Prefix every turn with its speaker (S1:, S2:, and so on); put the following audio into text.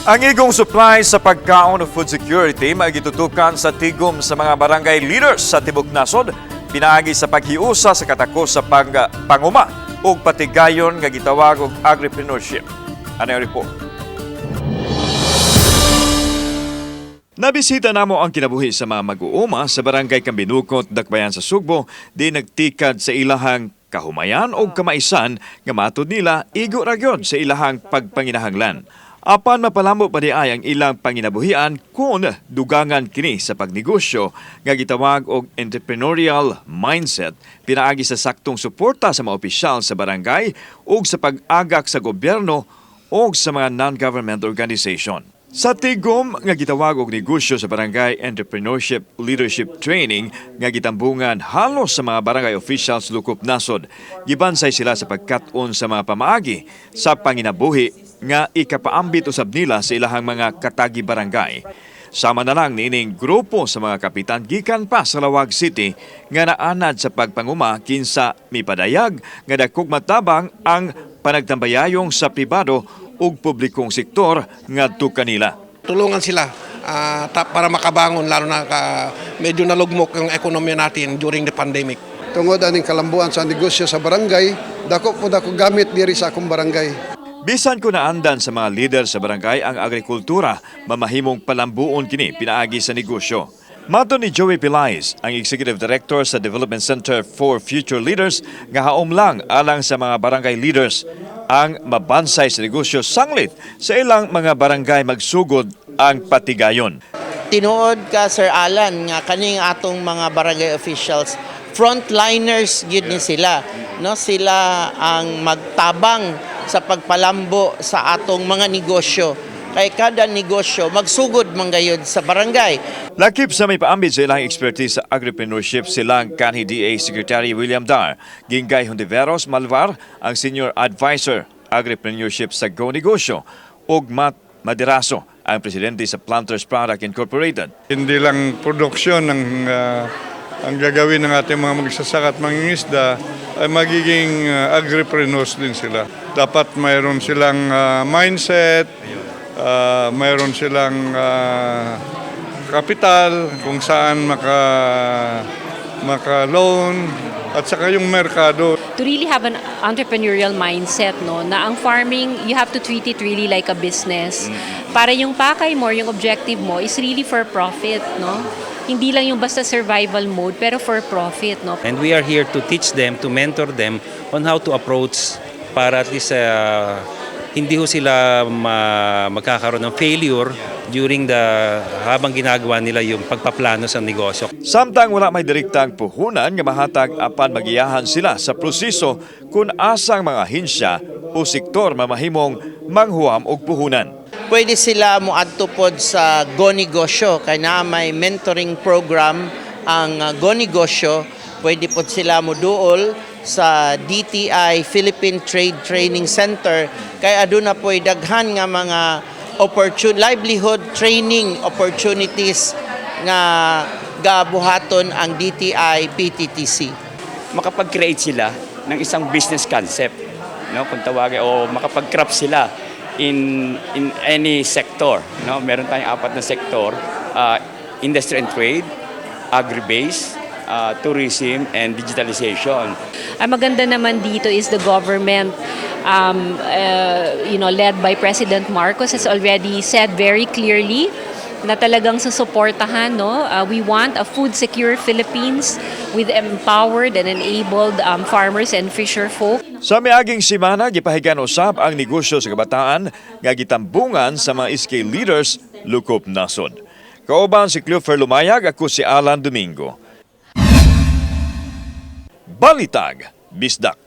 S1: Ang igong supply sa pagkaon o food security magitutukan sa tigom sa mga barangay leaders sa Tibok Nasod, pinaagi sa paghiusa sa katakos sa panguma o patigayon nga gitawag og agripreneurship. Ano yung report? Nabisita namo ang kinabuhi sa mga mag-uuma sa barangay Kambinukot, Dakbayan sa Sugbo, di nagtikad sa ilahang kahumayan o kamaisan nga matud nila igo ra gyud sa ilahang pagpanginahanglan. Apan mapalamo pa di ay ang ilang panginabuhian kung dugangan kini sa pagnegosyo nga gitawag og entrepreneurial mindset, pinaagi sa saktong suporta sa mga opisyal sa barangay ug sa pag-agak sa gobyerno o sa mga non-government organization. Sa tigom nga gitawag og negosyo sa Barangay Entrepreneurship Leadership Training nga gitambungan halos sa mga barangay officials lukop nasod, gibansay sila sa pagkat-on sa mga pamaagi sa panginabuhi nga ikapaambit usab nila sa ilahang mga katagi barangay. Sama na lang niining grupo sa mga kapitan gikan pa sa Lawag City nga naanad sa pagpanguma kinsa mipadayag nga dakog matabang ang panagtambayayong sa pribado ug publikong sektor ngadto kanila.
S2: Tulungan sila para makabangon lalo na medyo nalugmok yung ekonomiya natin during the pandemic.
S3: Tungod aning kalambuan sa negosyo sa barangay, dako gamit diri sa akong barangay.
S1: Bisan ko naandan sa mga leader sa barangay ang agrikultura, mamahimong palambuon kini pinaagi sa negosyo. Mato ni Joey Pilais, ang Executive Director sa Development Center for Future Leaders, nga haom lang alang sa mga barangay leaders ang mabansay sa negosyo sanglit sa ilang mga barangay magsugod ang patigayon.
S4: Tinuod ka Sir Alan nga kaning atong mga barangay officials frontliners gid ni sila, no? Sila ang magtabang sa pagpalambo sa atong mga negosyo. Kay kada negosyo magsugod man gayud sa barangay.
S1: Lakip sa may paambit sa ilang expertise sa agripreneurship silang kanhi DA Secretary William Dar, Gingay Hontiveros Malvar, ang Senior Advisor Agripreneurship sa Go Negosyo, ug Matt Maderaso, ang Presidente sa Planters Product Incorporated.
S5: Hindi lang produksyon ang gagawin ng ating mga magsasaka at mangingisda ay magiging agripreneurs din sila. Dapat mayroon silang mindset, mayroon silang kapital kung saan maka-loan at saka yung merkado.
S6: To really have an entrepreneurial mindset, no, na ang farming, you have to treat it really like a business. Para yung pakay mo, yung objective mo is really for profit, no? Hindi lang yung basta survival mode, pero for profit, no?
S7: And we are here to teach them, to mentor them on how to approach para at least hindi ho sila magkakaroon ng failure during habang ginagawa nila yung pagpaplano sa negosyo.
S1: Samtang wala may direktang puhunan nga mahatag apan magiyahan sila sa proseso kung asang mga hinsya o sektor mamahimong manghuam og puhunan.
S4: Pwede sila moadto pod sa Go Negosyo kay naa may mentoring program ang Go Negosyo. Pwede pod sila moduol sa DTI Philippine Trade Training Center kay aduna po'y daghan nga mga livelihood training opportunities nga gabuhaton ang DTI PTTC.
S8: Makapag-create sila ng isang business concept, no, kung tawagin, o makapag-craft sila in any sector, no. Meron tayong 4 na sektor: industry and trade, agri-base, tourism and digitalization.
S6: Ang maganda naman dito is the government, led by President Marcos, has already said very clearly na talagang susuportahan, no? We want a food-secure Philippines with empowered and enabled farmers and fisherfolk.
S1: Sa miaging simana, gipahigan usab ang negosyo sa kabataan nga gitambungan sa mga SK leaders lukop nasod. Kauban si Cleofer Lumayag, ako si Alan Domingo. Balitag, Bisdak.